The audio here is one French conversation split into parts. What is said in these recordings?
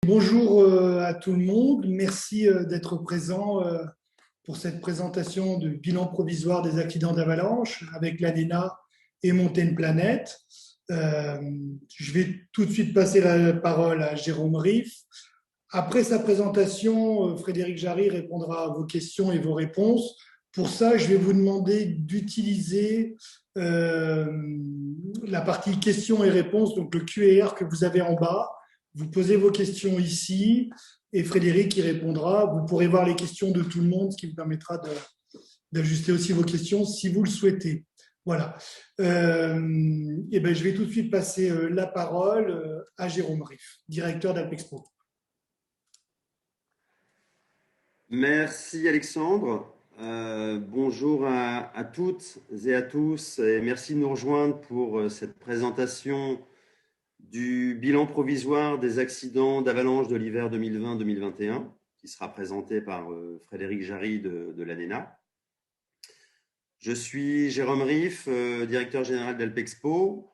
Bonjour à tout le monde. Merci d'être présent pour cette présentation du bilan provisoire des accidents d'avalanche avec l'ANENA et Montaigne Planète. Je vais tout de suite passer la parole à Jérôme Riff. Après sa présentation, Frédéric Jarry répondra à vos questions et vos réponses. Pour ça, je vais vous demander d'utiliser la partie questions et réponses, donc le Q&A que vous avez en bas. Vous posez vos questions ici et Frédéric y répondra. Vous pourrez voir les questions de tout le monde, ce qui vous permettra d'ajuster aussi vos questions si vous le souhaitez. Voilà. Et ben, je vais tout de suite passer la parole à Jérôme Riff, directeur d'Alpexpo. Merci Alexandre. Bonjour à toutes et à tous et merci de nous rejoindre pour cette présentation du bilan provisoire des accidents d'avalanche de l'hiver 2020-2021 qui sera présenté par Frédéric Jarry de l'ANENA. Je suis Jérôme Riff, directeur général d'Alpexpo,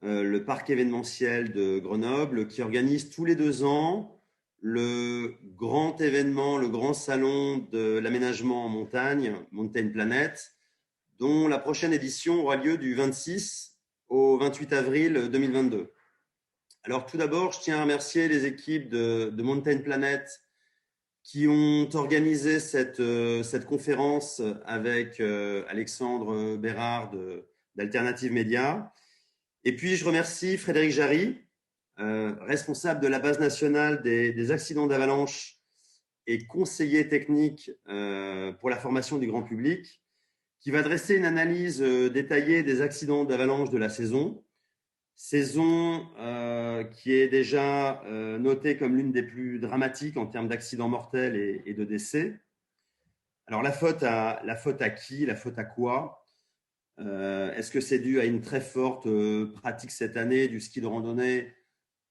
le parc événementiel de Grenoble qui organise tous les 2 ans le grand événement, le grand salon de l'aménagement en montagne, Montaigne Planète, dont la prochaine édition aura lieu du 26 au 28 avril 2022. Alors tout d'abord, je tiens à remercier les équipes de Montaigne Planète qui ont organisé cette conférence avec Alexandre Bérard d'Alternative Média. Et puis, je remercie Frédéric Jarry, responsable de la base nationale des accidents d'avalanche et conseiller technique pour la formation du grand public, qui va dresser une analyse détaillée des accidents d'avalanche de la saison qui est déjà notée comme l'une des plus dramatiques en termes d'accidents mortels et de décès. Alors, la faute à qui? La faute à quoi? Est-ce que c'est dû à une très forte pratique cette année du ski de randonnée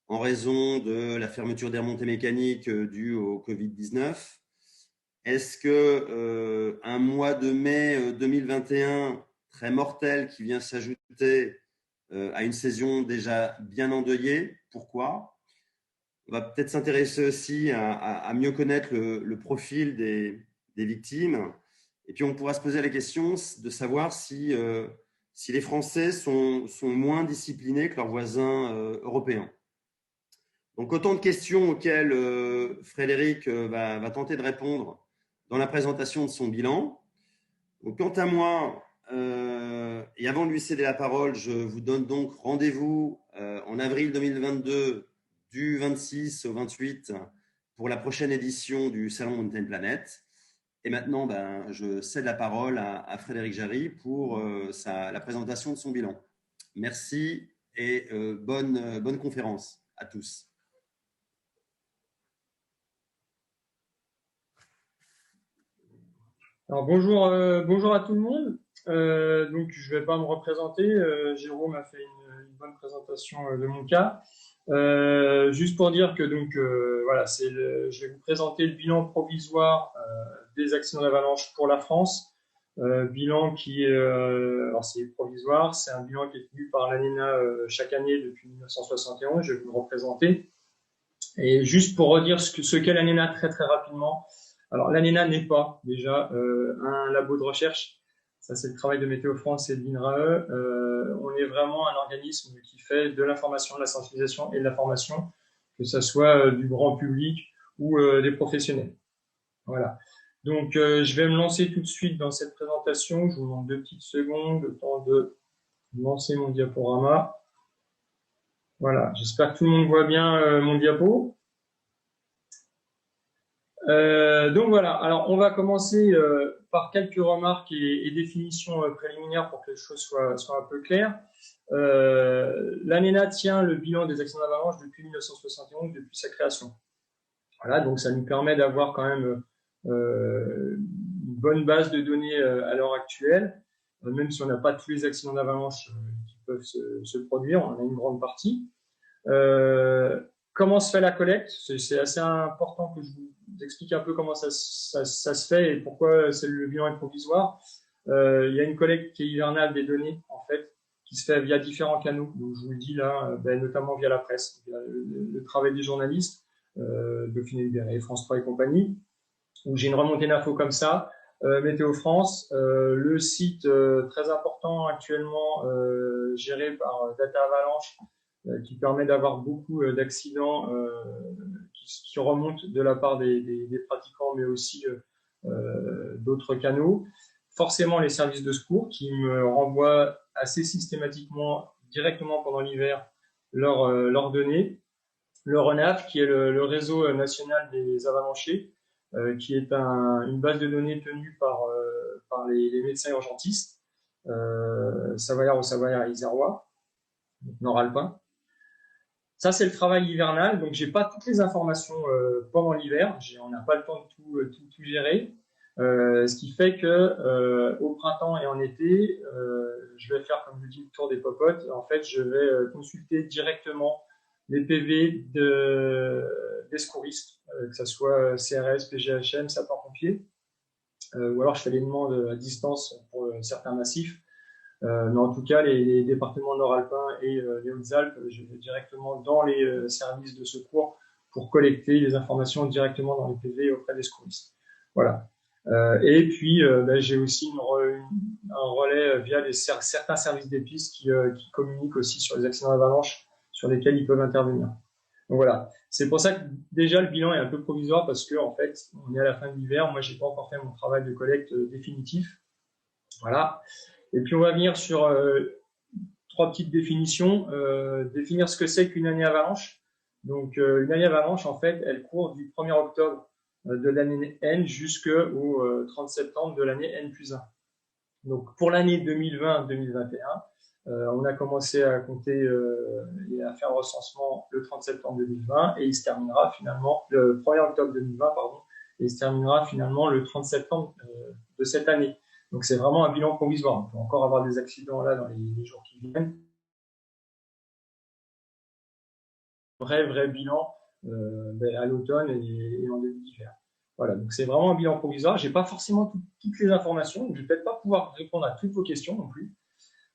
en raison de la fermeture des remontées mécaniques due au Covid-19? Est-ce que un mois de mai 2021 très mortel qui vient s'ajouter à une saison déjà bien endeuillée? Pourquoi? On va peut-être s'intéresser aussi à mieux connaître le profil des victimes. Et puis, on pourra se poser la question de savoir si les Français sont moins disciplinés que leurs voisins européens. Donc, autant de questions auxquelles Frédéric va tenter de répondre dans la présentation de son bilan. Donc, quant à moi, et avant de lui céder la parole, je vous donne donc rendez-vous en avril 2022 du 26 au 28 pour la prochaine édition du Salon Montaigne Planète. Et maintenant, je cède la parole à Frédéric Jarry pour la présentation de son bilan. Merci et bonne conférence à tous. Alors bonjour à tout le monde. Donc je vais pas me représenter. Jérôme a fait une bonne présentation de mon cas. Juste pour dire que voilà, je vais vous présenter le bilan provisoire des accidents d'avalanche pour la France. Bilan qui alors c'est provisoire, c'est un bilan qui est tenu par l'ANENA chaque année depuis 1971. Je vais vous le représenter. Et juste pour redire ce qu'est l'ANENA très rapidement. Alors, l'ANENA n'est pas déjà un labo de recherche. Ça, c'est le travail de Météo France et de l'INRAE. On est vraiment un organisme qui fait de l'information, de la sensibilisation et de la formation, que ce soit du grand public ou des professionnels. Voilà. Donc, je vais me lancer tout de suite dans cette présentation. Je vous demande 2 petites secondes, le temps de lancer mon diaporama. Voilà. J'espère que tout le monde voit bien mon diapo. Donc voilà, alors on va commencer par quelques remarques et définitions préliminaires pour que les choses soient un peu claires. L'ANENA tient le bilan des accidents d'avalanche depuis 1971, depuis sa création. Voilà, donc ça nous permet d'avoir quand même une bonne base de données à l'heure actuelle, même si on n'a pas tous les accidents d'avalanche qui peuvent se produire, on en a une grande partie. Comment se fait la collecte? C'est assez important que je vous explique un peu comment ça se fait et pourquoi le bilan est provisoire. Il y a une collecte qui est hivernale des données, en fait, qui se fait via différents canaux. Donc, je vous le dis là, notamment via la presse, via le travail des journalistes. Dauphiné Libéré, France 3 et compagnie, où j'ai une remontée d'infos comme ça. Météo France, le site très important actuellement géré par Data Avalanche, qui permet d'avoir beaucoup d'accidents qui remontent de la part des pratiquants, mais aussi d'autres canaux. Forcément, les services de secours qui me renvoient assez systématiquement, directement pendant l'hiver, leurs données. Le RENAF, qui est le réseau national des avalanchés, qui est une base de données tenue par les médecins urgentistes, Savoyard ou Savoyard-Isérois, Nord-Alpin. Ça, c'est le travail hivernal. Donc, j'ai pas toutes les informations pendant l'hiver. On n'a pas le temps de tout gérer. Ce qui fait que au printemps et en été, je vais faire, comme je dis, le tour des popotes. En fait, je vais consulter directement les PV des secouristes, que ce soit CRS, PGHM, sapeurs-pompiers, ou alors je fais les demandes à distance pour certains massifs. Mais en tout cas, les départements nord-alpins et les Hautes-Alpes, je vais directement dans les services de secours pour collecter les informations directement dans les PV auprès des secouristes. Voilà. Et puis, j'ai aussi un relais via certains services d'épices qui communiquent aussi sur les accidents d'avalanche sur lesquels ils peuvent intervenir. Donc voilà. C'est pour ça que déjà le bilan est un peu provisoire parce que en fait, on est à la fin de l'hiver. Moi, j'ai pas encore fait mon travail de collecte définitif. Voilà. Et puis on va venir sur 3 petites définitions. Définir ce que c'est qu'une année avalanche. Donc une année avalanche, en fait, elle court du 1er octobre de l'année N jusqu'au 30 septembre de l'année N+1. Donc pour l'année 2020-2021, on a commencé à compter et à faire le recensement le 30 septembre 2020 et il se terminera finalement le 1er octobre 2020, pardon, et il se terminera finalement le 30 septembre de cette année. Donc c'est vraiment un bilan provisoire. On peut encore avoir des accidents là dans les jours qui viennent. Vrai bilan à l'automne et en début d'hiver. Voilà, donc c'est vraiment un bilan provisoire. J'ai pas forcément toutes les informations, donc je vais peut-être pas pouvoir répondre à toutes vos questions non plus.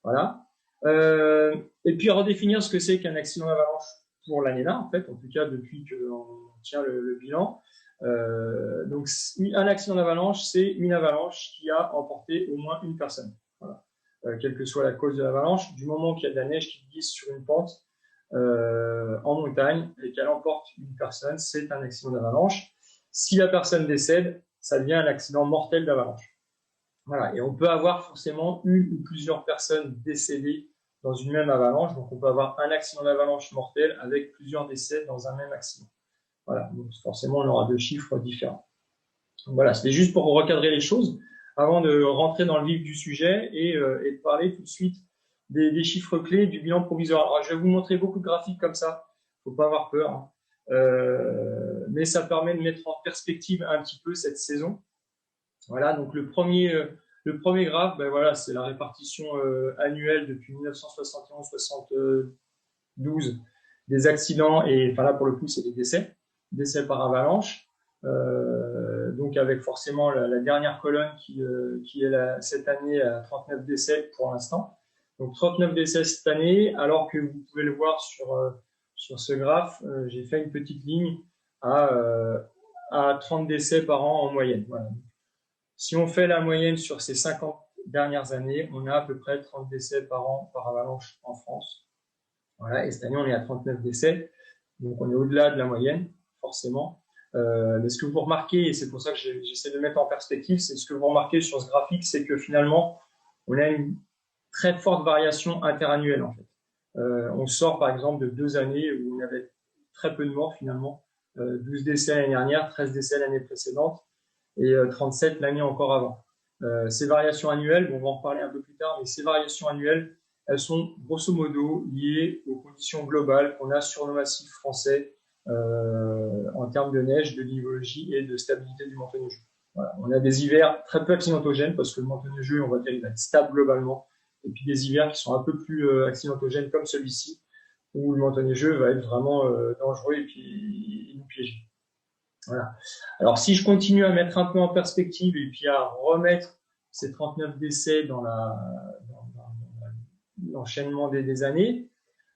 Voilà. Et puis redéfinir ce que c'est qu'un accident d'avalanche pour l'année-là, en fait, en tout cas depuis qu'on tient le bilan. Donc un accident d'avalanche, c'est une avalanche qui a emporté au moins une personne. Voilà. Quelle que soit la cause de l'avalanche, du moment qu'il y a de la neige qui glisse sur une pente en montagne et qu'elle emporte une personne, c'est un accident d'avalanche. Si la personne décède, ça devient un accident mortel d'avalanche. Voilà. Et on peut avoir forcément une ou plusieurs personnes décédées dans une même avalanche. Donc, on peut avoir un accident d'avalanche mortel avec plusieurs décès dans un même accident. Voilà. Donc, forcément, on aura 2 chiffres différents. Donc, voilà. C'était juste pour recadrer les choses avant de rentrer dans le vif du sujet et de parler tout de suite des chiffres clés du bilan provisoire. Alors, je vais vous montrer beaucoup de graphiques comme ça. Faut pas avoir peur, hein. Mais ça permet de mettre en perspective un petit peu cette saison. Voilà, donc le premier graphe, ben voilà, c'est la répartition annuelle depuis 1971-72 des accidents et enfin là pour le coup c'est des décès par avalanche. Donc avec forcément la dernière colonne qui est cette année à 39 décès pour l'instant. Donc 39 décès cette année, alors que vous pouvez le voir sur ce graphe, j'ai fait une petite ligne à 30 décès par an en moyenne. Voilà. Si on fait la moyenne sur ces 50 dernières années, on a à peu près 30 décès par an par avalanche en France. Voilà, et cette année, on est à 39 décès. Donc, on est au-delà de la moyenne, forcément. Mais ce que vous remarquez, et c'est pour ça que j'essaie de mettre en perspective, c'est ce que vous remarquez sur ce graphique, c'est que finalement, on a une très forte variation interannuelle, en fait. On sort, par exemple, de 2 années où on avait très peu de morts, finalement. 12 décès l'année dernière, 13 décès l'année précédente et 37 l'année encore avant. Ces variations annuelles, bon, on va en reparler un peu plus tard, mais ces variations annuelles, elles sont grosso modo liées aux conditions globales qu'on a sur nos massifs français en termes de neige, de nivologie et de stabilité du manteau neigeux. Voilà. On a des hivers très peu accidentogènes parce que le manteau neigeux, on va dire, il va être stable globalement, et puis des hivers qui sont un peu plus accidentogènes comme celui-ci, où le manteau neigeux va être vraiment dangereux et puis nous piéger. Voilà. Alors, si je continue à mettre un peu en perspective et puis à remettre ces 39 décès dans l'enchaînement des années,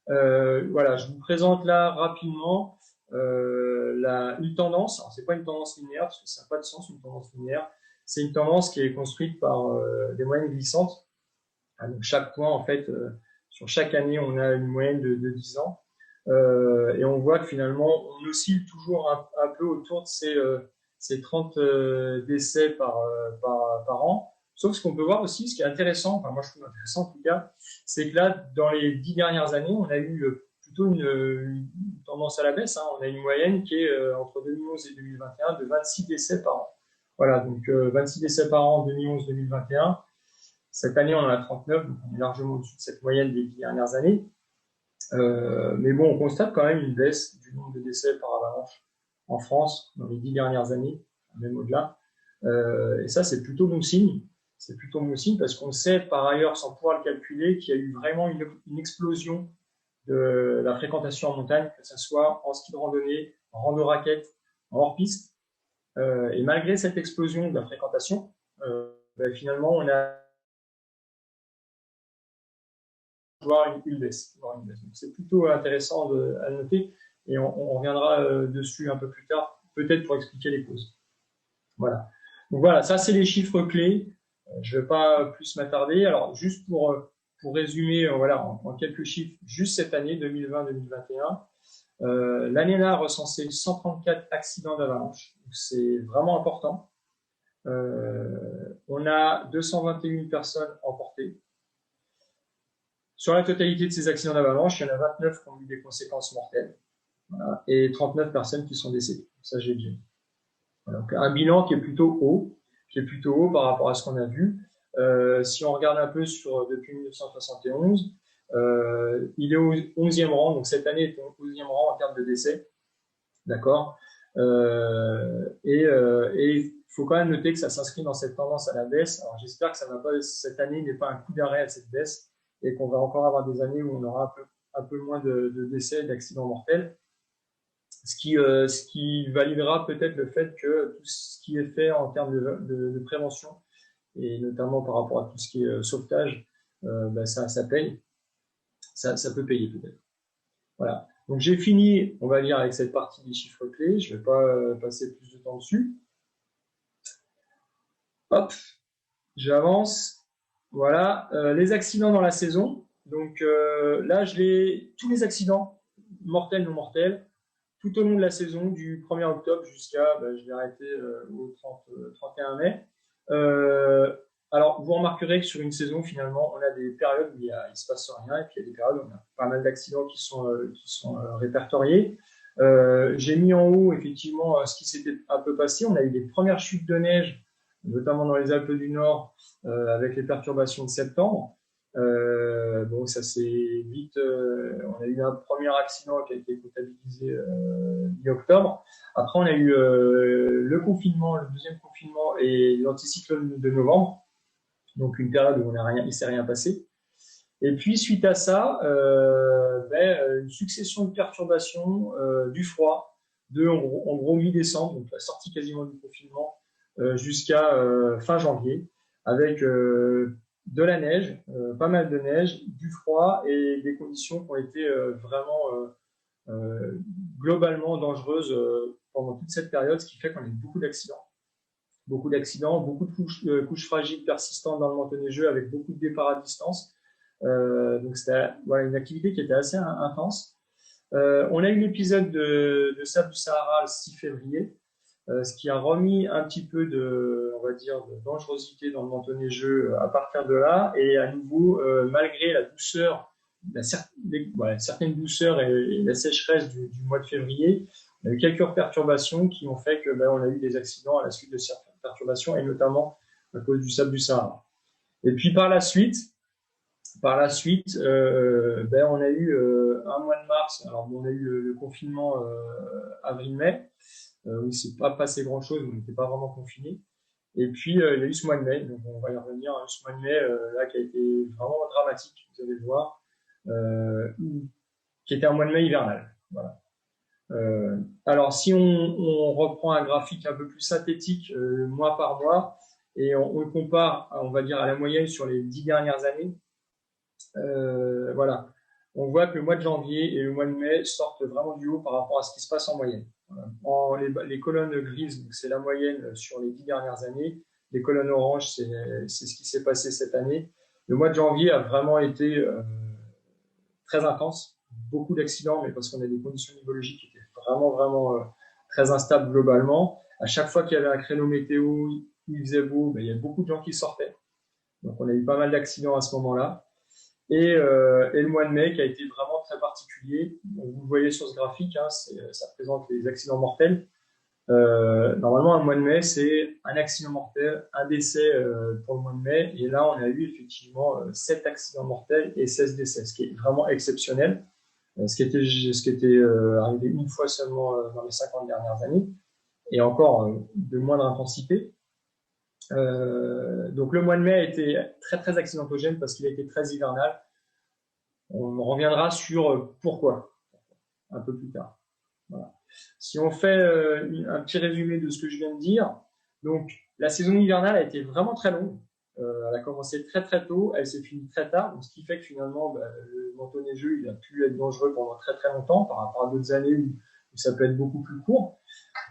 voilà, je vous présente là rapidement une tendance. Alors, c'est pas une tendance linéaire parce que ça n'a pas de sens une tendance linéaire. C'est une tendance qui est construite par des moyennes glissantes. Donc chaque point, en fait, sur chaque année, on a une moyenne de 10 ans. Et on voit que finalement, on oscille toujours un peu autour de ces 30 décès par an. Sauf ce qu'on peut voir aussi, ce qui est intéressant, enfin moi je trouve intéressant en tout cas, c'est que là, dans les 10 dernières années, on a eu plutôt une tendance à la baisse. On a une moyenne qui est entre 2011 et 2021 de 26 décès par an. Voilà, donc 26 décès par an 2011-2021. Cette année, on en a 39, donc on est largement au-dessus de cette moyenne des 10 dernières années. Mais bon, on constate quand même une baisse du nombre de décès par avalanche en France dans les 10 dernières années, même au-delà. Et ça, c'est plutôt bon signe. C'est plutôt bon signe parce qu'on sait par ailleurs, sans pouvoir le calculer, qu'il y a eu vraiment une explosion de la fréquentation en montagne, que ce soit en ski de randonnée, en rando-raquette, en hors-piste. Et malgré cette explosion de la fréquentation, finalement, on a voir une baisse. C'est plutôt intéressant à noter et on reviendra dessus un peu plus tard, peut-être pour expliquer les causes. Voilà. Donc voilà, ça c'est les chiffres clés. Je ne vais pas plus m'attarder. Alors juste pour résumer, voilà, en quelques chiffres, juste cette année 2020-2021, l'ANENA a recensé 134 accidents d'avalanche. C'est vraiment important. On a 221 personnes emportées. Sur la totalité de ces accidents d'avalanche, il y en a 29 qui ont eu des conséquences mortelles, voilà, et 39 personnes qui sont décédées. Ça, j'ai dit. Voilà, donc, un bilan qui est plutôt haut par rapport à ce qu'on a vu. Si on regarde un peu depuis 1971, il est au 11e rang, donc cette année est au 11e rang en termes de décès. D'accord. Et il faut quand même noter que ça s'inscrit dans cette tendance à la baisse. Alors j'espère que cette année n'est pas un coup d'arrêt à cette baisse et qu'on va encore avoir des années où on aura un peu moins de décès, d'accidents mortels. Ce qui validera peut-être le fait que tout ce qui est fait en termes de prévention, et notamment par rapport à tout ce qui est sauvetage, ça paye. Ça peut payer peut-être. Voilà. Donc j'ai fini, on va dire, avec cette partie des chiffres clés. Je ne vais pas passer plus de temps dessus. Hop, j'avance. Voilà, les accidents dans la saison. Donc là, tous les accidents, mortels, non mortels, tout au long de la saison, du 1er octobre jusqu'à, je vais arrêter au 31 mai. Alors, vous remarquerez que sur une saison, finalement, on a des périodes où il ne se passe rien, et puis il y a des périodes où on a pas mal d'accidents qui sont répertoriés. J'ai mis en haut, effectivement, ce qui s'était un peu passé. On a eu des premières chutes de neige, notamment dans les Alpes du Nord, avec les perturbations de septembre. Bon, ça c'est vite. On a eu un premier accident qui a été comptabilisé mi-octobre. Après, on a eu le confinement, le deuxième confinement et l'anticyclone de novembre. Donc une période où il ne s'est rien passé. Et puis suite à ça, une succession de perturbations, du froid, en gros mi-décembre, donc la sortie quasiment du confinement, jusqu'à fin janvier, avec de la neige, pas mal de neige, du froid et des conditions qui ont été vraiment globalement dangereuses pendant toute cette période, ce qui fait qu'on a eu beaucoup d'accidents, beaucoup de couches fragiles persistantes dans le manteau neigeux avec beaucoup de départs à distance. Donc c'était une activité qui était assez intense. On a eu l'épisode de Sable du Sahara le 6 février, ce qui a remis un petit peu de dangerosité dans le manteau neigeux à partir de là. Et à nouveau, malgré la douceur, certaines douceurs et la sécheresse du mois de février, on a eu quelques perturbations qui ont fait que on a eu des accidents à la suite de certaines perturbations, et notamment à cause du Sable du Sahara. Et puis par la suite, on a eu un mois de mars. Alors on a eu le confinement avril-mai. Où il ne s'est pas passé grand-chose, on n'était pas vraiment confinés. Et puis, il y a eu ce mois de mai, donc on va y revenir, ce mois de mai, là, qui a été vraiment dramatique, vous allez le voir, qui était un mois de mai hivernal. Voilà. Alors, si on reprend un graphique un peu plus synthétique, mois par mois, et on le compare, on va dire, à la moyenne sur les 10 dernières années, voilà. on voit que le mois de janvier et le mois de mai sortent vraiment du haut par rapport à ce qui se passe en moyenne. Voilà. Les colonnes grises, c'est la moyenne sur les 10 dernières années. Les colonnes oranges, c'est ce qui s'est passé cette année. Le mois de janvier a vraiment été très intense. Beaucoup d'accidents, mais parce qu'on a des conditions nivologiques qui étaient vraiment très instables globalement. À chaque fois qu'il y avait un créneau météo, il faisait beau, il y a beaucoup de gens qui sortaient. Donc on a eu pas mal d'accidents à ce moment-là. Et le mois de mai qui a été vraiment très particulier. Donc, vous le voyez sur ce graphique, hein, ça représente les accidents mortels. Normalement, un mois de mai, c'est un accident mortel, un décès pour le mois de mai. Et là, on a eu effectivement 7 accidents mortels et 16 décès, ce qui est vraiment exceptionnel. Ce qui était arrivé une fois seulement dans les 50 dernières années, et encore de moindre intensité. Donc le mois de mai a été très accidentogène parce qu'il a été très hivernal. On reviendra sur pourquoi un peu plus tard. Voilà. Si on fait un petit résumé de ce que je viens de dire, donc la saison hivernale a été vraiment très longue. Elle a commencé très tôt, elle s'est finie très tard, donc ce qui fait que finalement le manteau neigeux il a pu être dangereux pendant très longtemps par rapport à d'autres années où ça peut être beaucoup plus court.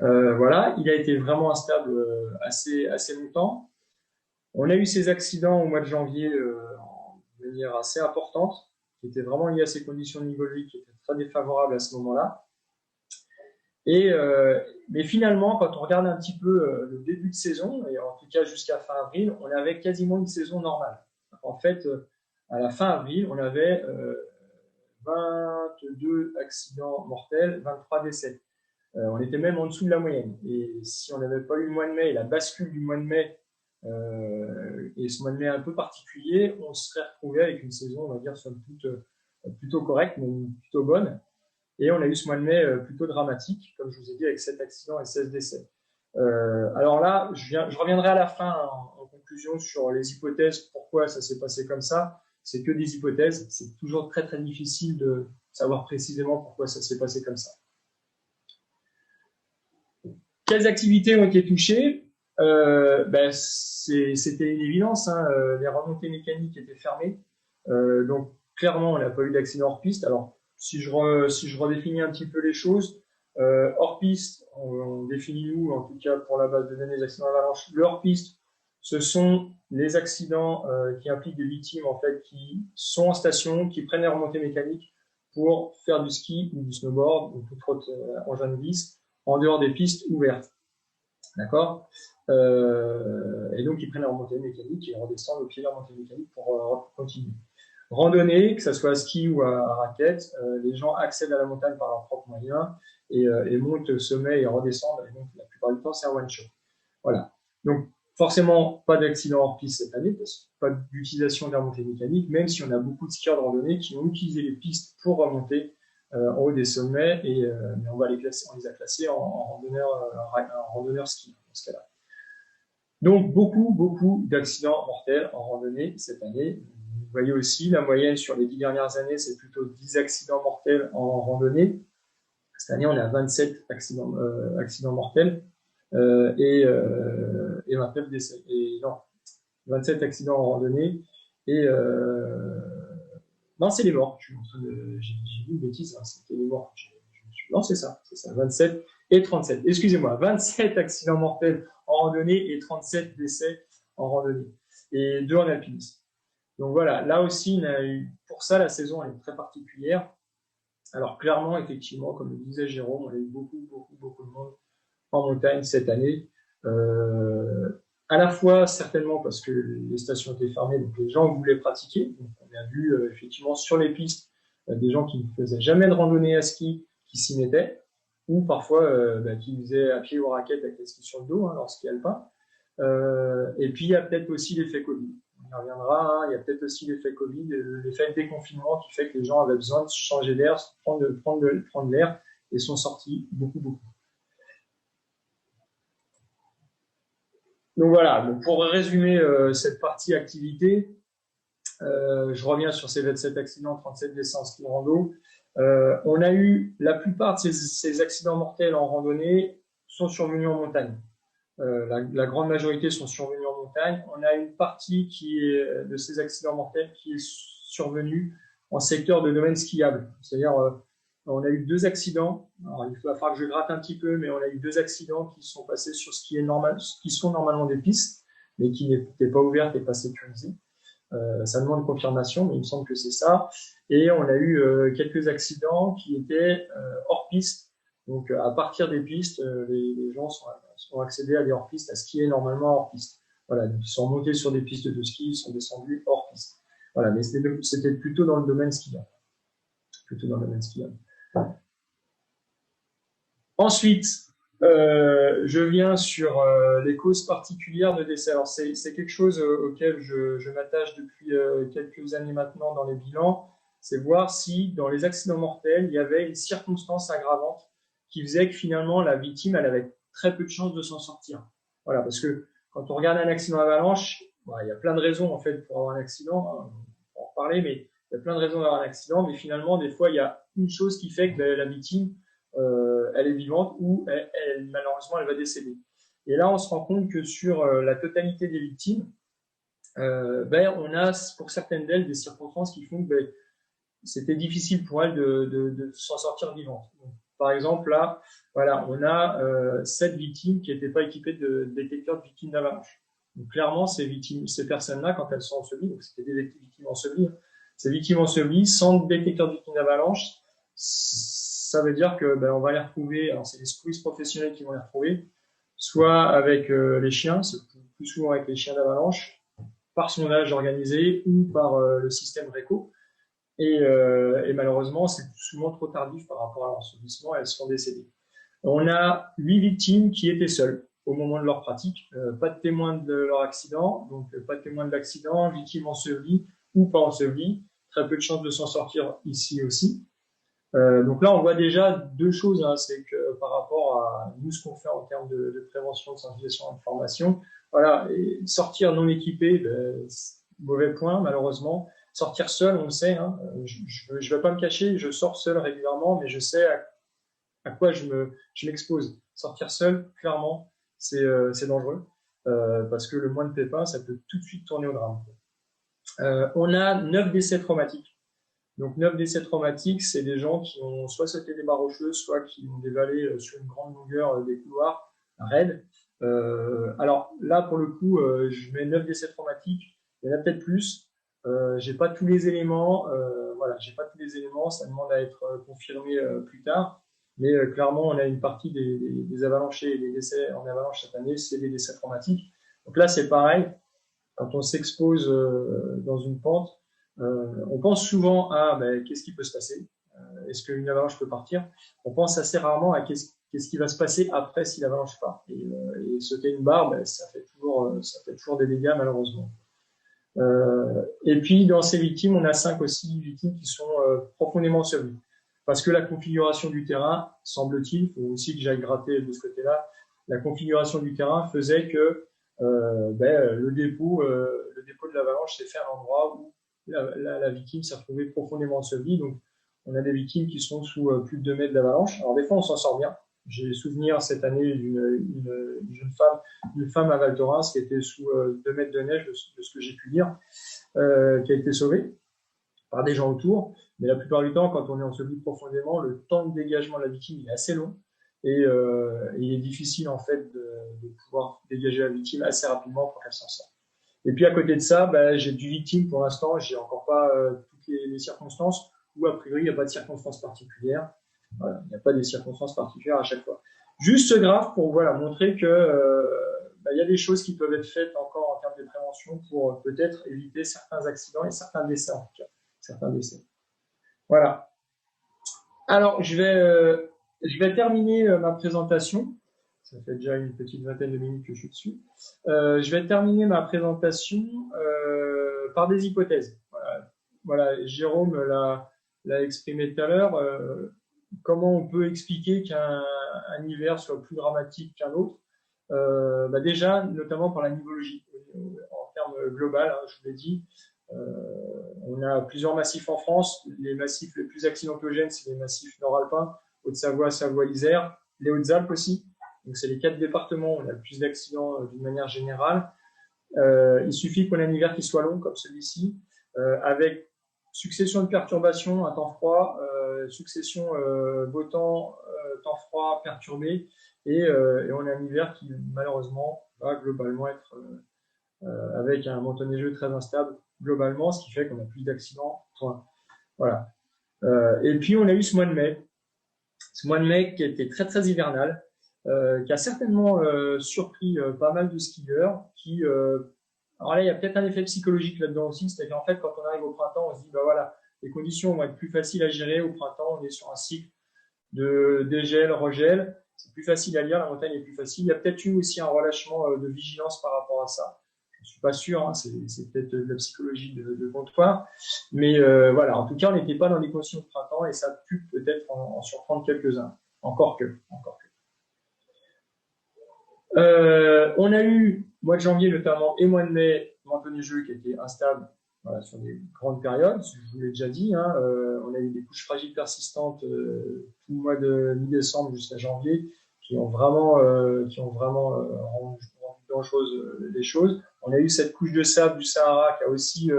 Voilà, il a été vraiment instable assez longtemps. On a eu ces accidents au mois de janvier de manière assez importante, qui étaient vraiment liés à ces conditions nivologiques qui étaient très défavorables à ce moment-là. Mais finalement, quand on regarde un petit peu le début de saison, et en tout cas jusqu'à fin avril, on avait quasiment une saison normale. En fait, à la fin avril, on avait 22 accidents mortels, 23 décès. On était même en dessous de la moyenne. Et si on n'avait pas eu le mois de mai et la bascule du mois de mai, et ce mois de mai un peu particulier, on se serait retrouvé avec une saison, on va dire, somme toute plutôt correcte, mais plutôt bonne. Et on a eu ce mois de mai plutôt dramatique, comme je vous ai dit, avec 7 accidents et 16 décès. Alors là, je reviendrai à la fin en conclusion sur les hypothèses, pourquoi ça s'est passé comme ça. C'est que des hypothèses, c'est toujours très difficile de savoir précisément pourquoi ça s'est passé comme ça. Quelles activités ont été touchées? C'était une évidence, hein, les remontées mécaniques étaient fermées, donc clairement on n'a pas eu d'accident hors piste. Alors si je redéfinis un petit peu les choses, hors piste, on définit nous, en tout cas pour la base de données des accidents d'avalanche, le hors piste, ce sont les accidents qui impliquent des victimes en fait qui sont en station, qui prennent les remontées mécaniques pour faire du ski ou du snowboard ou toute autre engin de glisse en dehors des pistes ouvertes. D'accord, et donc ils prennent la remontée mécanique et redescendent au pied de la remontée mécanique pour continuer. Randonnée, que ce soit à ski ou à raquette, les gens accèdent à la montagne par leurs propres moyens et montent au sommet et redescendent. Et donc la plupart du temps, c'est un one shot. Voilà. Donc forcément, pas d'accident hors piste cette année, parce que pas d'utilisation de la remontée mécanique, même si on a beaucoup de skieurs de randonnée qui ont utilisé les pistes pour remonter en haut des sommets, mais on les a classés en randonneur ski dans ce cas-là. Donc beaucoup d'accidents mortels en randonnée cette année. Vous voyez aussi la moyenne sur les 10 dernières années, c'est plutôt 10 accidents mortels en randonnée. Cette année, on a 27 accidents mortels et 29 décès. Et non, 27 accidents en randonnée et non, c'est les morts. J'ai dit une bêtise, hein, c'était les morts. Non, c'est ça, 27 et 37. Excusez-moi, 27 accidents mortels en randonnée et 37 décès en randonnée. Et 2 en alpinisme. Donc voilà, là aussi, pour ça, la saison elle est très particulière. Alors clairement, effectivement, comme le disait Jérôme, on a eu beaucoup de monde en montagne cette année. À la fois, certainement, parce que les stations étaient fermées, donc les gens voulaient pratiquer. Donc, on a vu effectivement sur les pistes des gens qui ne faisaient jamais de randonnée à ski qui s'y mettaient, ou parfois qui faisaient à pied ou à raquette avec les skis sur le dos, hein, leur ski alpin. Et puis, il y a peut-être aussi l'effet Covid. On y reviendra, hein, il y a peut-être aussi l'effet Covid, l'effet déconfinement qui fait que les gens avaient besoin de changer d'air, prendre l'air, et sont sortis beaucoup. Donc voilà, donc pour résumer cette partie activité, je reviens sur ces 27 accidents, 37 décès en ski rando. On a eu la plupart de ces accidents mortels en randonnée sont survenus en montagne. La grande majorité sont survenus en montagne. On a une partie de ces accidents mortels qui est survenue en secteur de domaine skiable. C'est-à-dire, on a eu 2 accidents. Alors, il va falloir que je gratte un petit peu, mais on a eu 2 accidents qui sont passés sur ce qui est normal, qui sont normalement des pistes, mais qui n'étaient pas ouvertes et pas sécurisées. Ça demande confirmation, mais il me semble que c'est ça. Et on a eu quelques accidents qui étaient hors piste. Donc, à partir des pistes, les gens sont accédés à des hors pistes, à ce qui est normalement hors piste. Voilà, donc ils sont montés sur des pistes de ski, ils sont descendus hors piste. Voilà, mais c'était plutôt dans le domaine skiable. Plutôt dans le domaine skiable. Ensuite, je viens sur les causes particulières de décès. Alors, c'est quelque chose auquel je m'attache depuis quelques années maintenant dans les bilans. C'est voir si, dans les accidents mortels, il y avait une circonstance aggravante qui faisait que finalement, la victime, elle avait très peu de chances de s'en sortir. Voilà, parce que quand on regarde un accident d'avalanche, il y a plein de raisons en fait pour avoir un accident, hein, on va en reparler, mais il y a plein de raisons d'avoir un accident, mais finalement, des fois, il y a une chose qui fait que la victime, elle est vivante ou malheureusement, elle va décéder. Et là, on se rend compte que sur la totalité des victimes, on a pour certaines d'elles des circonstances qui font que c'était difficile pour elles de s'en sortir vivantes. Donc, par exemple, là, voilà, on a 7 victimes qui n'étaient pas équipées de détecteurs de victimes d'avalanche. Donc, clairement, ces personnes-là, quand elles sont ensevelies, donc c'était des victimes ensevelies, ces victimes ensevelies sans détecteur de victimes d'avalanche, ça veut dire que on va les retrouver, alors c'est les secouristes professionnels qui vont les retrouver, soit avec les chiens, c'est plus souvent avec les chiens d'avalanche, par sondage organisé ou par le système RECO. Et malheureusement, c'est souvent trop tardif par rapport à l'ensevelissement, elles sont décédées. On a 8 victimes qui étaient seules au moment de leur pratique, pas de témoins de leur accident, donc pas de témoins de l'accident, victimes ensevelies ou pas ensevelies, très peu de chances de s'en sortir ici aussi. Donc là, on voit déjà 2 choses, hein, c'est que par rapport à nous, ce qu'on fait en termes de prévention, de sensibilisation, de formation, voilà, et sortir non équipé, mauvais point, malheureusement. Sortir seul, on le sait, hein, je vais pas me cacher, je sors seul régulièrement, mais je sais à quoi je m'expose. Sortir seul, clairement, c'est dangereux, parce que le moindre pépin, ça peut tout de suite tourner au drame. On a 9 décès traumatiques. Donc 9 décès traumatiques, c'est des gens qui ont soit sauté des barres rocheuses, soit qui ont dévalé sur une grande longueur des couloirs raides. Alors là, pour le coup, je mets 9 décès traumatiques. Il y en a peut-être plus. J'ai pas tous les éléments. Voilà, j'ai pas tous les éléments. Ça demande à être confirmé plus tard. Mais clairement, on a une partie des avalanchés et des décès en avalanche cette année, c'est des décès traumatiques. Donc là, c'est pareil. Quand on s'expose dans une pente, on pense souvent à qu'est-ce qui peut se passer, est-ce qu'une avalanche peut partir. On pense assez rarement à qu'est-ce qui va se passer après si l'avalanche part. Et sauter une barre, ça fait toujours des dégâts malheureusement. Et puis dans ces victimes, on a 5 aussi victimes qui sont profondément ensevelies. Parce que la configuration du terrain, semble-t-il, il faut aussi que j'aille gratter de ce côté-là, la configuration du terrain faisait que le dépôt de l'avalanche s'est fait à l'endroit où la victime s'est retrouvée profondément ensevelie. Donc, on a des victimes qui sont sous plus de 2 mètres d'avalanche. Alors, des fois, on s'en sort bien. J'ai souvenir cette année d'une jeune femme à Val Thorens qui était sous 2 mètres de neige, de ce que j'ai pu lire, qui a été sauvée par des gens autour. Mais la plupart du temps, quand on est enseveli profondément, le temps de dégagement de la victime est assez long. Et il est difficile, en fait, de pouvoir dégager la victime assez rapidement pour qu'elle s'en sorte. Et puis à côté de ça, j'ai du victime pour l'instant, j'ai encore pas toutes les circonstances, ou a priori il n'y a pas de circonstances particulières. Voilà, il n'y a pas des circonstances particulières à chaque fois. Juste ce graphe pour montrer que il y a des choses qui peuvent être faites encore en termes de prévention pour peut-être éviter certains accidents et certains décès en tout cas. Certains décès. Voilà. Alors je vais terminer ma présentation. Ça fait déjà une petite vingtaine de minutes que je suis dessus. Je vais terminer ma présentation par des hypothèses. Voilà, Jérôme l'a exprimé tout à l'heure. Comment on peut expliquer qu'un hiver soit plus dramatique qu'un autre? Déjà, notamment par la nivologie. En termes global, hein, je vous l'ai dit, on a plusieurs massifs en France. Les massifs les plus accidentogènes, c'est les massifs nord-alpins, Haute-Savoie, Savoie-Isère, les Hautes-Alpes aussi. Donc, c'est les 4 départements où on a le plus d'accidents d'une manière générale. Il suffit qu'on ait un hiver qui soit long, comme celui-ci, avec succession de perturbations, un temps froid, succession beau temps, temps froid perturbé, et on a un hiver qui malheureusement va globalement être avec un montant neigeux très instable globalement, ce qui fait qu'on a plus d'accidents. Voilà. Et puis on a eu ce mois de mai qui était très très hivernal, qui a certainement surpris pas mal de skieurs qui alors là, il y a peut-être un effet psychologique là-dedans aussi, c'est-à-dire qu'en fait, quand on arrive au printemps, on se dit, bah voilà, les conditions vont être plus faciles à gérer. Au printemps, on est sur un cycle de dégel, regel, c'est plus facile à lire, la montagne est plus facile. Il y a peut-être eu aussi un relâchement de vigilance par rapport à ça. Je ne suis pas sûr, hein, c'est peut-être de la psychologie de comptoir, mais voilà, en tout cas, on n'était pas dans des conditions de printemps et ça a pu peut-être en surprendre quelques-uns, encore que. On a eu mois de janvier notamment et mois de mai, manteau neigeux qui était instable, voilà, sur des grandes périodes, je vous l'ai déjà dit, hein, on a eu des couches fragiles persistantes tout le mois de mi-décembre jusqu'à janvier qui ont vraiment rendu dangereuses les choses. On a eu cette couche de sable du Sahara qui a aussi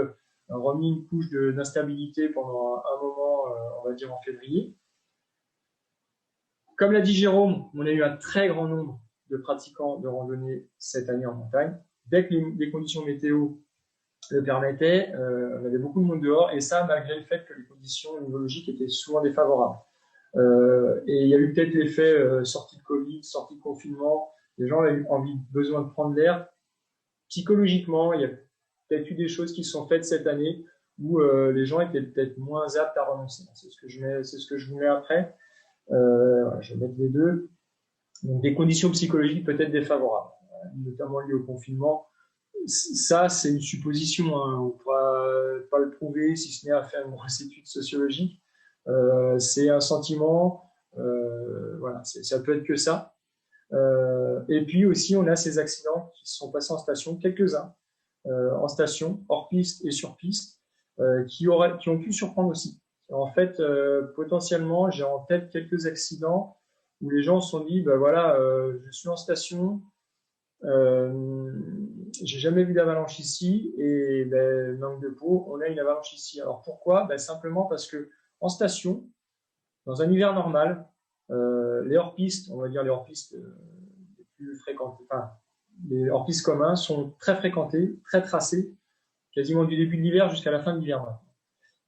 remis une couche d'instabilité pendant un moment, on va dire en février. Comme l'a dit Jérôme, on a eu un très grand nombre de pratiquants de randonnée cette année en montagne. Dès que les conditions météo le permettaient, on avait beaucoup de monde dehors, et ça malgré le fait que les conditions nivologiques étaient souvent défavorables. Et il y a eu peut-être l'effet sortie de Covid, sortie de confinement, les gens avaient besoin de prendre l'air. Psychologiquement, il y a peut-être eu des choses qui se sont faites cette année où les gens étaient peut-être moins aptes à renoncer. C'est ce que je vous mets après. Voilà, je vais mettre les deux. Donc, des conditions psychologiques peut-être défavorables, notamment liées au confinement. Ça, c'est une supposition, hein. On ne pourra pas le prouver si ce n'est à faire une grosse étude sociologique. C'est un sentiment, voilà, ça peut être que ça. Et puis aussi, on a ces accidents qui se sont passés en station, quelques-uns, en station, hors piste et sur piste, qui ont pu surprendre aussi. En fait, potentiellement, j'ai en tête quelques accidents où les gens se sont dit, ben voilà, je suis en station, j'ai jamais vu d'avalanche ici, et ben, manque de peau, on a une avalanche ici. Alors pourquoi? Ben, simplement parce que en station, dans un hiver normal, les hors-pistes, on va dire les hors-pistes les plus fréquentés, enfin, les hors-pistes communs sont très fréquentés, très tracés, quasiment du début de l'hiver jusqu'à la fin de l'hiver.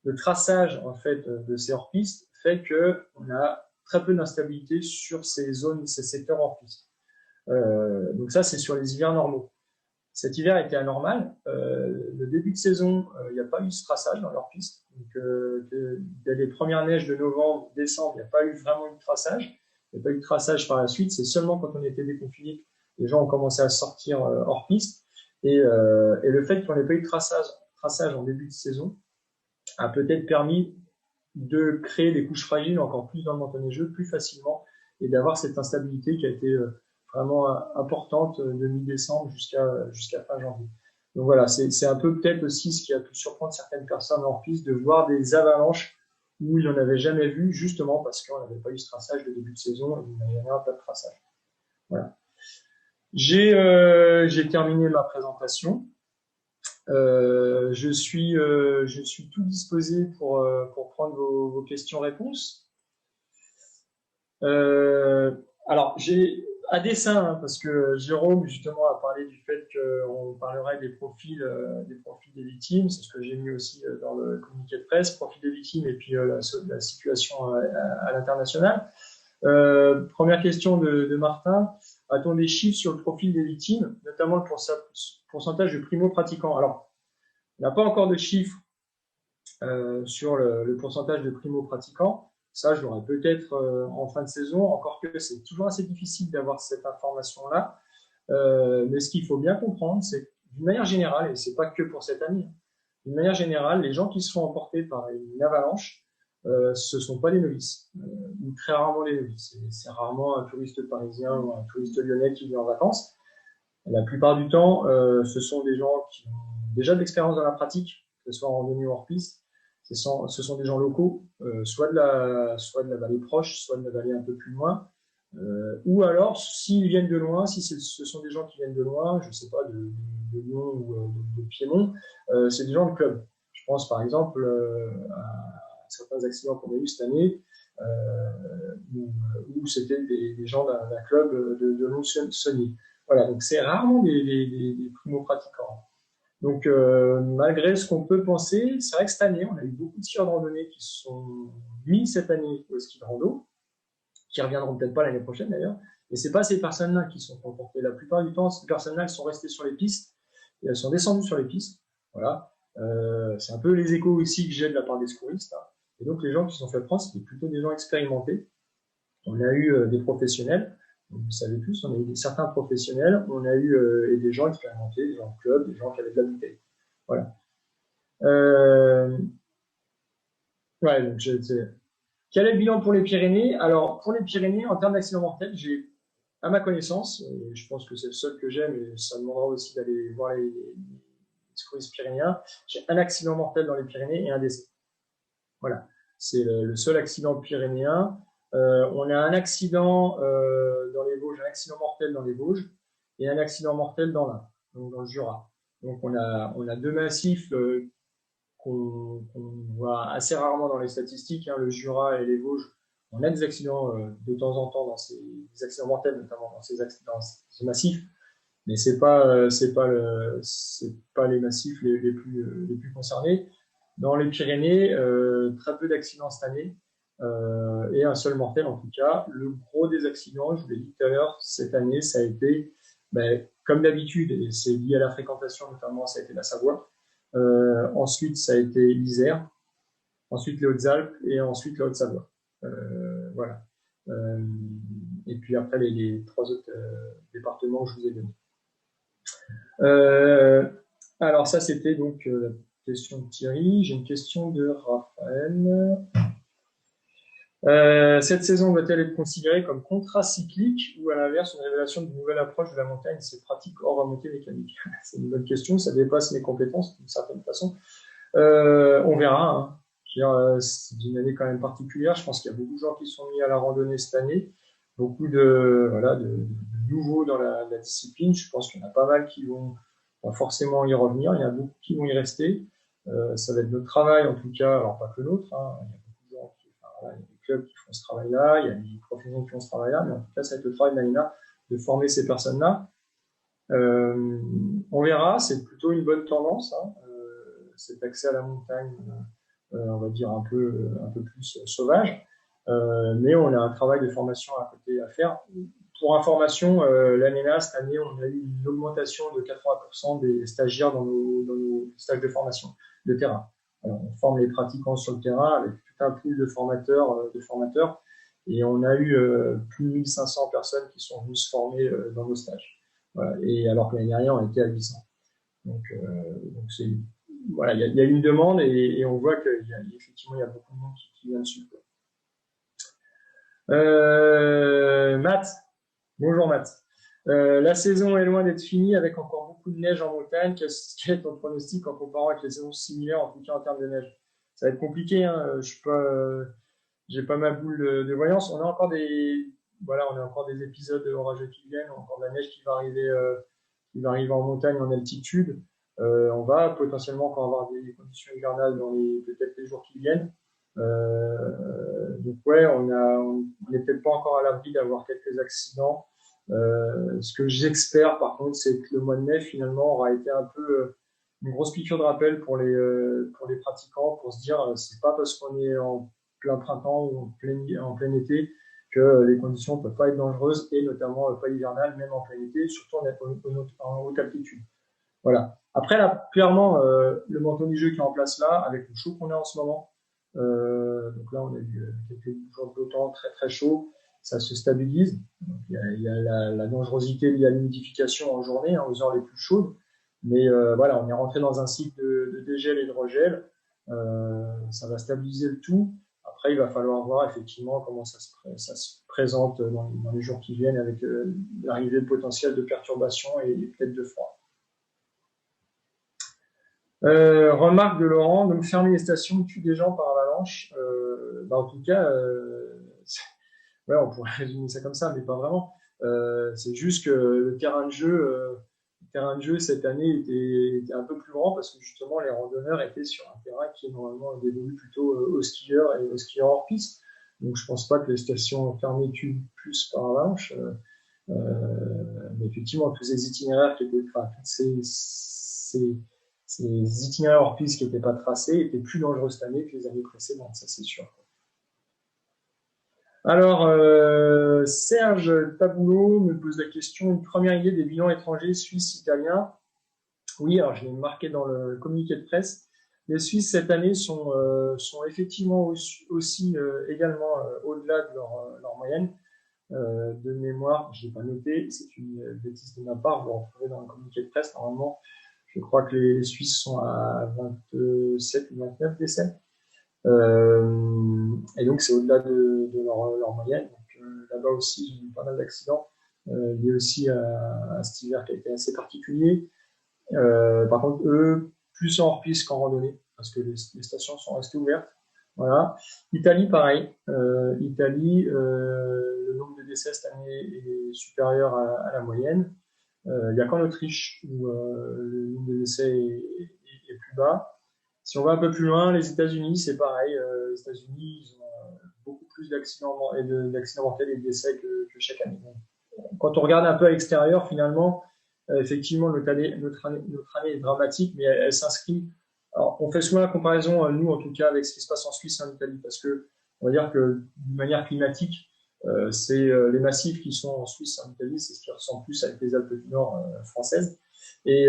Le traçage en fait de ces hors-pistes fait qu'on a très peu d'instabilité sur ces zones, ces secteurs hors-piste. Donc ça, c'est sur les hivers normaux. Cet hiver était anormal. Le début de saison, il n'y a pas eu ce traçage dans leur piste. Donc, dès les premières neiges de novembre, décembre, il n'y a pas eu vraiment de traçage. Il n'y a pas eu de traçage par la suite. C'est seulement quand on était déconfiné, les gens ont commencé à sortir hors piste. Et le fait qu'on n'ait pas eu de traçage en début de saison a peut-être permis de créer des couches fragiles encore plus dans le manteau neigeux, plus facilement, et d'avoir cette instabilité qui a été vraiment importante de mi-décembre jusqu'à fin janvier. Donc voilà, c'est un peu peut-être aussi ce qui a pu surprendre certaines personnes en piste, de voir des avalanches où ils n'en avaient jamais vu, justement parce qu'on n'avait pas eu ce traçage de début de saison et il n'y avait jamais pas de traçage. Voilà. J'ai terminé ma présentation. Je suis tout disposé pour prendre vos questions-réponses. Alors, j'ai à dessein, hein, parce que Jérôme justement a parlé du fait qu'on parlerait des profils des victimes. C'est ce que j'ai mis aussi dans le communiqué de presse, profil des victimes et puis la situation à l'international. Première question de Martin. A-t-on des chiffres sur le profil des victimes, notamment le pourcentage de primo-pratiquants? Alors, on n'a pas encore de chiffres sur le pourcentage de primo-pratiquants. Ça, je l'aurai peut-être en fin de saison, encore que c'est toujours assez difficile d'avoir cette information-là. Mais ce qu'il faut bien comprendre, c'est que d'une manière générale, et ce n'est pas que pour cette année, d'une manière générale, les gens qui se font emporter par une avalanche, ce ne sont pas des novices, ou très rarement des novices. C'est rarement un touriste parisien ou un touriste lyonnais qui vient en vacances. La plupart du temps, ce sont des gens qui ont déjà de l'expérience dans la pratique, que ce soit en randonnée ou hors piste. Ce sont des gens locaux, soit de la vallée proche, soit de la vallée un peu plus loin. Ou alors, s'ils viennent de loin, si ce sont des gens qui viennent de loin, je ne sais pas, de Lyon ou de Piémont, c'est des gens de club. Je pense par exemple à certains accidents qu'on a eu cette année où c'était des gens d'un club de Lons-Saunier. Voilà, donc c'est rarement des primo-pratiquants. Donc, malgré ce qu'on peut penser, c'est vrai que cette année, on a eu beaucoup de skieurs de randonnée qui se sont mis cette année au ski de rando, qui reviendront peut-être pas l'année prochaine d'ailleurs. Mais c'est pas ces personnes-là qui sont comportées. La plupart du temps, ces personnes-là, elles sont restées sur les pistes et elles sont descendues sur les pistes. Voilà. C'est un peu les échos aussi que j'ai de la part des secouristes. Hein. Et donc, les gens qui se sont fait prendre, c'était plutôt des gens expérimentés. On a eu des professionnels. Vous savez tous, on a eu certains professionnels, on a eu et des gens expérimentés, des gens de club, des gens qui avaient de la bouteille. Voilà. Ouais, donc quel est le bilan pour les Pyrénées? Alors, pour les Pyrénées, en termes d'accidents mortels, j'ai, à ma connaissance, et je pense que c'est le seul que j'ai, mais ça demandera aussi d'aller voir les secouristes pyrénéens, j'ai un accident mortel dans les Pyrénées et un décès. Voilà. C'est le seul accident pyrénéen. On a un accident dans les Vosges, un accident mortel dans les Vosges et un accident mortel dans l'Ain, donc dans le Jura. Donc on a deux massifs qu'on voit assez rarement dans les statistiques, hein, le Jura et les Vosges. On a des accidents de temps en temps des accidents mortels, notamment dans ces massifs, mais c'est pas les massifs les plus concernés. Dans les Pyrénées, très peu d'accidents cette année et un seul mortel en tout cas. Le gros des accidents, je vous l'ai dit tout à l'heure, cette année, ça a été, comme d'habitude, et c'est lié à la fréquentation notamment, ça a été la Savoie. Ensuite, ça a été l'Isère, ensuite les Hautes-Alpes et ensuite la Haute-Savoie. Voilà. Et puis après, les trois autres départements que je vous ai donnés. Alors ça, c'était donc la question de Thierry. J'ai une question de Raphaël. Cette saison doit-elle être considérée comme contracyclique ou à l'inverse une révélation d'une nouvelle approche de la montagne, ses pratiques hors remontée mécanique? C'est une bonne question, ça dépasse mes compétences d'une certaine façon. On verra. Hein. C'est une année quand même particulière. Je pense qu'il y a beaucoup de gens qui sont mis à la randonnée cette année, beaucoup de nouveaux dans la discipline. Je pense qu'il y en a pas mal qui vont forcément y revenir. Il y en a beaucoup qui vont y rester. Ça va être notre travail en tout cas, alors pas que le nôtre. Hein. Il y a beaucoup de gens qui, il y a des clubs qui font ce travail-là, il y a des professionnels qui font ce travail-là, mais en tout cas, ça va être le travail de l'ANENA de former ces personnes-là. On verra, c'est plutôt une bonne tendance. Hein. Cet accès à la montagne, on va dire un peu plus sauvage, mais on a un travail de formation à côté à faire. Pour information, l'ANENA, cette année, on a eu une augmentation de 80% des stagiaires dans nos stages de formation de terrain. Alors, on forme les pratiquants sur le terrain avec tout un pool de formateurs, et on a eu plus de 1500 personnes qui sont venues se former dans nos stages. Voilà. Et alors que l'année dernière, on était à 800. Donc c'est voilà, il y a une demande et on voit qu'effectivement, il y a beaucoup de monde qui vient dessus. Matt, bonjour Matt. La saison est loin d'être finie avec encore beaucoup de neige en montagne. Quel est ton pronostic en comparant avec les saisons similaires, en tout cas en termes de neige? Ça va être compliqué, hein. J'ai pas ma boule de voyance. On a encore des épisodes orageux qui viennent, encore de la neige qui va arriver en montagne, en altitude. On va potentiellement encore avoir des conditions hivernales dans peut-être les jours qui viennent. Donc ouais, on n'est peut-être pas encore à l'abri d'avoir quelques accidents. Ce que j'espère par contre, c'est que le mois de mai finalement aura été un peu une grosse piqûre de rappel pour les pratiquants, pour se dire c'est pas parce qu'on est en plein printemps ou en plein été que les conditions ne peuvent pas être dangereuses et notamment pas hivernales, même en plein été, surtout en haute altitude. Voilà. Après, là, clairement, le manteau du jeu qui est en place là, avec le chaud qu'on a en ce moment, donc là, on a eu quelques jours de temps très très chaud, ça se stabilise. Donc, il y a la dangerosité liée à l'humidification en journée, hein, aux heures les plus chaudes. Mais voilà, on est rentré dans un cycle de dégel et de regel. Ça va stabiliser le tout. Après, il va falloir voir effectivement comment ça se présente dans les jours qui viennent avec l'arrivée potentielle de perturbations et peut-être de froid. Remarque de Laurent, donc fermer les stations tue des gens par avalanche. En tout cas, ouais, on pourrait résumer ça comme ça, mais pas vraiment. C'est juste que le terrain de jeu terrain de jeu cette année était un peu plus grand parce que justement les randonneurs étaient sur un terrain qui est normalement dévolu plutôt aux skieurs et aux skieurs hors piste. Donc je pense pas que les stations fermées tuent plus par l'avalanche. Mais effectivement, tous ces itinéraires qui étaient, enfin, ces itinéraires hors piste qui n'étaient pas tracés étaient plus dangereux cette année que les années précédentes, ça c'est sûr. Alors, Serge Taboulot me pose la question, une première idée des bilans étrangers suisses, italiens. Oui, alors je l'ai marqué dans le communiqué de presse. Les Suisses cette année sont effectivement aussi également au-delà de leur moyenne. De mémoire, je n'ai pas noté, c'est une bêtise de ma part, vous le retrouvez dans le communiqué de presse. Normalement, je crois que les Suisses sont à 27 ou 29 décès. Et donc, c'est au-delà de leur moyenne. Donc, là-bas aussi, j'ai eu pas mal d'accidents liés aussi à cet hiver qui a été assez particulier. Par contre, eux, plus en hors-piste qu'en randonnée, parce que les stations sont restées ouvertes. Voilà. Italie, pareil. Italie, le nombre de décès cette année est supérieur à la moyenne. Il n'y a qu'en Autriche où le nombre de décès est plus bas. Si on va un peu plus loin, les États-Unis, c'est pareil. Les États-Unis, ils ont beaucoup plus d'accidents mortels et de décès que chaque année. Donc, quand on regarde un peu à l'extérieur, finalement, effectivement, notre année est dramatique, mais elle s'inscrit. Alors, on fait souvent la comparaison, nous en tout cas, avec ce qui se passe en Suisse et en Italie, parce que on va dire que d'une manière climatique, c'est les massifs qui sont en Suisse et en Italie, c'est ce qui ressemble plus avec les Alpes du Nord françaises. Et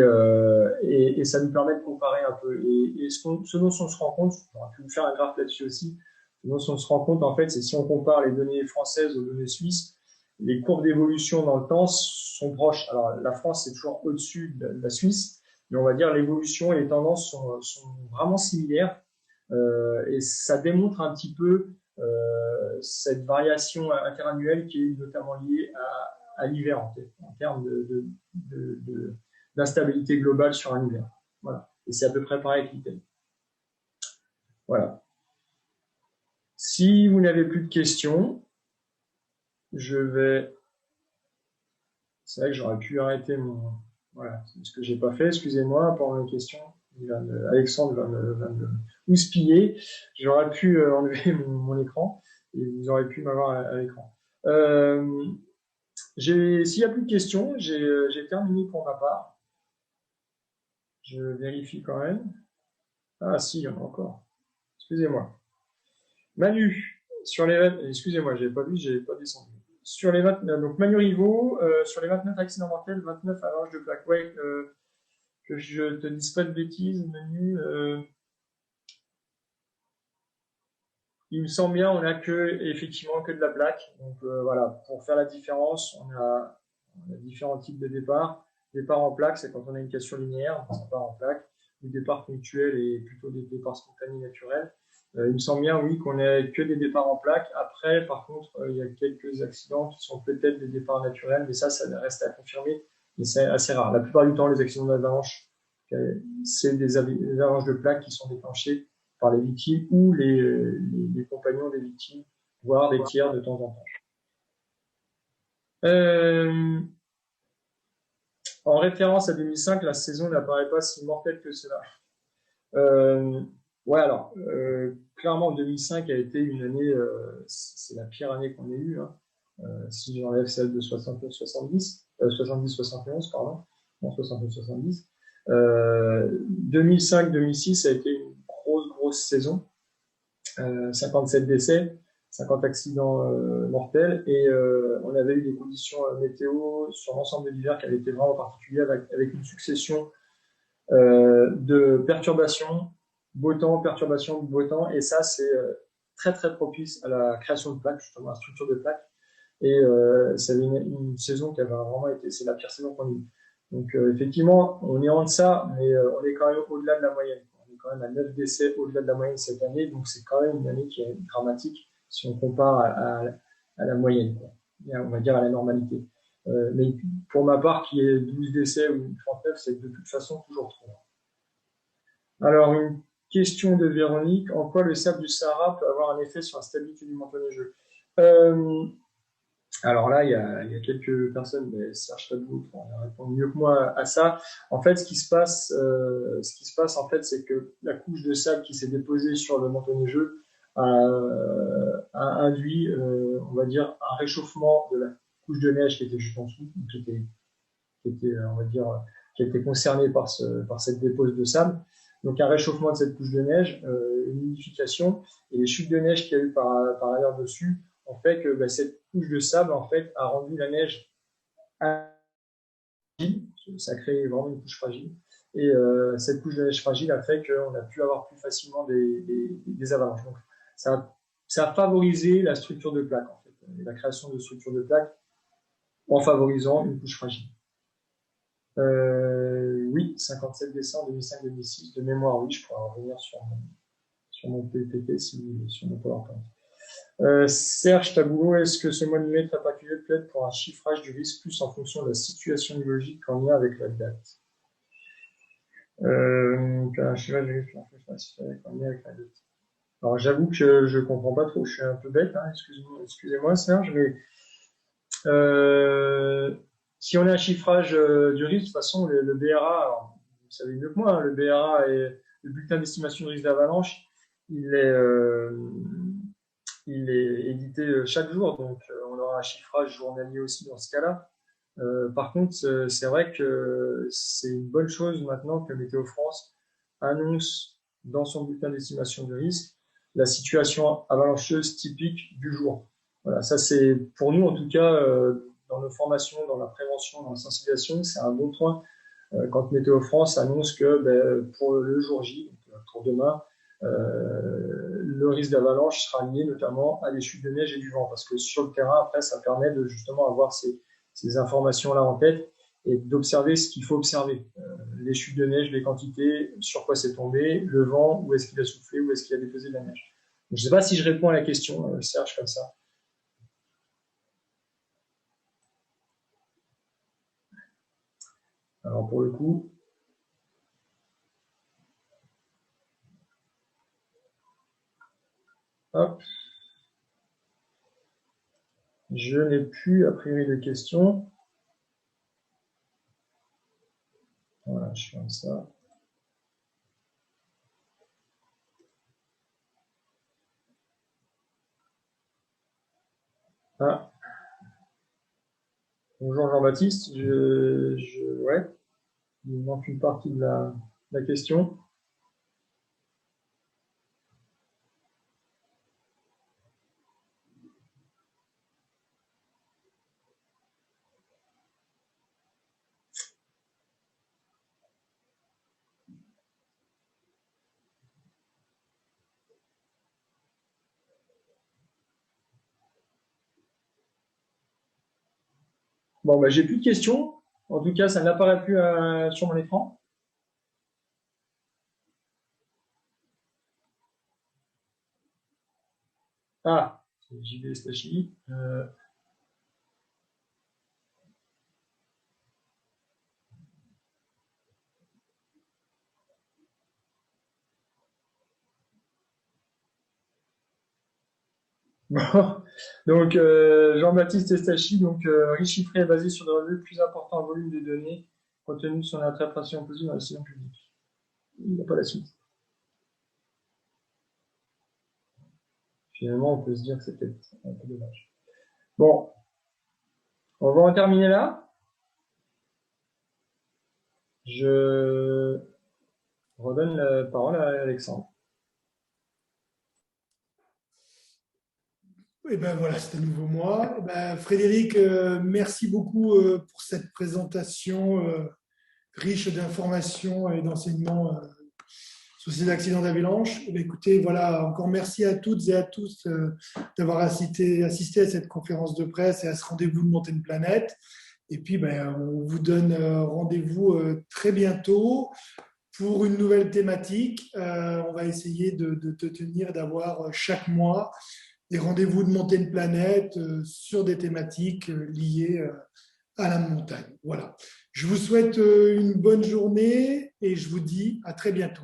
ça nous permet de comparer un peu. Et ce dont on se rend compte, on va pu faire un graphe là-dessus aussi, ce dont on se rend compte, en fait, c'est si on compare les données françaises aux données suisses, les courbes d'évolution dans le temps sont proches. Alors, la France, c'est toujours au-dessus de la Suisse, mais on va dire l'évolution et les tendances sont vraiment similaires. Et ça démontre un petit peu cette variation interannuelle qui est notamment liée à l'hiver, en termes d'instabilité globale sur un hiver. Voilà. Et c'est à peu près pareil avec l'Italie. Voilà. Si vous n'avez plus de questions, je vais... C'est vrai que j'aurais pu arrêter mon... Voilà, c'est ce que j'ai pas fait, excusez-moi, pendant les questions. Alexandre va me houspiller. J'aurais pu enlever mon écran et vous aurez pu m'avoir à l'écran. S'il n'y a plus de questions, j'ai terminé pour ma part. Je vérifie quand même. Ah si, il y en a encore. Excusez-moi. Manu, excusez-moi, j'ai pas descendu. Sur les 29, donc Manu Rivaud, sur les 29 accidents mortels, 29 avalanches de plaques. Ouais, que je te dise pas de bêtises, Manu. Il me semble bien, on n'a effectivement que de la plaque. Donc voilà, pour faire la différence, on a différents types de départs. Départ en plaque, c'est quand on a une cassure linéaire, ça part en plaque. Le départ ponctuel et plutôt des départs spontanés naturels. Il me semble bien, oui, qu'on n'a que des départs en plaque. Après, par contre, il y a quelques accidents qui sont peut-être des départs naturels, mais ça reste à confirmer. Mais c'est assez rare. La plupart du temps, les accidents d'avalanche, c'est des avalanches de plaques qui sont déclenchées par les victimes ou les compagnons des victimes, voire des tiers de temps en temps. En référence à 2005, la saison n'apparaît pas si mortelle que cela. Ouais, alors, clairement, 2005 a été une année, c'est la pire année qu'on ait eue, hein. Si j'enlève celle de 70-71, pardon, non, 69-70. 2005-2006 a été une grosse saison. 57 décès, 50 accidents mortels, et on avait eu des conditions météo sur l'ensemble de l'hiver qui avaient été vraiment particulières, avec une succession de perturbations, beau temps, perturbations, beau temps, et ça c'est très propice à la création de plaques, justement à la structure de plaques, et c'est une saison qui avait vraiment été, c'est la pire saison qu'on a eue. Donc effectivement, on est en deçà, mais on est quand même au-delà de la moyenne. On est quand même à 9 décès au-delà de la moyenne cette année, donc c'est quand même une année qui est dramatique si on compare à la moyenne, quoi. On va dire à la normalité. Mais pour ma part, qu'il y ait 12 décès ou 39, c'est de toute façon toujours trop. Alors, une question de Véronique. En quoi le sable du Sahara peut avoir un effet sur la stabilité du manteau neigeux? Alors là, il y a quelques personnes, mais Serge Tabou répond mieux que moi à ça. En fait, ce qui se passe en fait, c'est que la couche de sable qui s'est déposée sur le manteau neigeux a induit, on va dire, un réchauffement de la couche de neige qui était juste en dessous, on va dire, qui était concernée par cette dépose de sable. Donc un réchauffement de cette couche de neige, une humidification et les chutes de neige qu'il y a eu par ailleurs dessus ont fait que cette couche de sable en fait a rendu la neige fragile. Ça a créé vraiment une couche fragile. Et cette couche de neige fragile a fait qu'on a pu avoir plus facilement des avalanches. Donc ça a favorisé la structure de plaques, en fait, la création de structures de plaques en favorisant une couche fragile. Oui, 57 décembre 2005-2006, de mémoire, oui, je pourrais revenir sur mon PPT sur mon PowerPoint. Serge Taboulot, est-ce que ce monomètre n'a pas pu être peut-être pour un chiffrage du risque plus en fonction de la situation biologique qu'en lien avec la date un chiffrage du risque en lien avec la date. Alors j'avoue que je comprends pas trop, je suis un peu bête, hein, excusez-moi Serge, mais si on a un chiffrage du risque, de toute façon le BRA, alors, vous savez mieux que moi, hein, le BRA est le bulletin d'estimation du risque d'avalanche, il est édité chaque jour, donc on aura un chiffrage journalier aussi dans ce cas-là. Par contre, c'est vrai que c'est une bonne chose maintenant que Météo France annonce dans son bulletin d'estimation du risque la situation avalancheuse typique du jour. Voilà, ça c'est pour nous en tout cas dans nos formations, dans la prévention, dans la sensibilisation, c'est un bon point quand Météo France annonce que pour le jour J, donc, pour demain, le risque d'avalanche sera lié notamment à des chutes de neige et du vent, parce que sur le terrain, après, ça permet de justement avoir ces informations-là en tête et d'observer ce qu'il faut observer. Les chutes de neige, les quantités, sur quoi c'est tombé, le vent, où est-ce qu'il a soufflé, où est-ce qu'il a déposé de la neige. Donc, je ne sais pas si je réponds à la question, Serge, comme ça. Alors, pour le coup, hop, je n'ai plus a priori de questions. Voilà, je fais comme ça. Ah. Bonjour Jean-Baptiste, ouais, il manque une partie de la question. Bon, j'ai plus de questions. En tout cas, ça n'apparaît plus sur mon écran. Ah, c'est JB Stachi. Bon. Donc, Jean-Baptiste Estachi, donc riche chiffré est basé sur des relevés plus importants en volume de données, compte tenu de son interprétation possible dans la décision publique. Il n'y a pas la suite. Finalement, on peut se dire que c'est peut-être un peu dommage. Bon, on va en terminer là. Je redonne la parole à Alexandre. Et ben voilà, c'est à nouveau moi. Frédéric, merci beaucoup pour cette présentation riche d'informations et d'enseignements sur ces accidents d'avalanche. Écoutez, voilà, encore merci à toutes et à tous d'avoir assisté à cette conférence de presse et à ce rendez-vous de Montée une planète. Et puis, on vous donne rendez-vous très bientôt pour une nouvelle thématique. On va essayer de tenir, d'avoir chaque mois des rendez-vous de Montée une planète sur des thématiques liées à la montagne. Voilà. Je vous souhaite une bonne journée et je vous dis à très bientôt.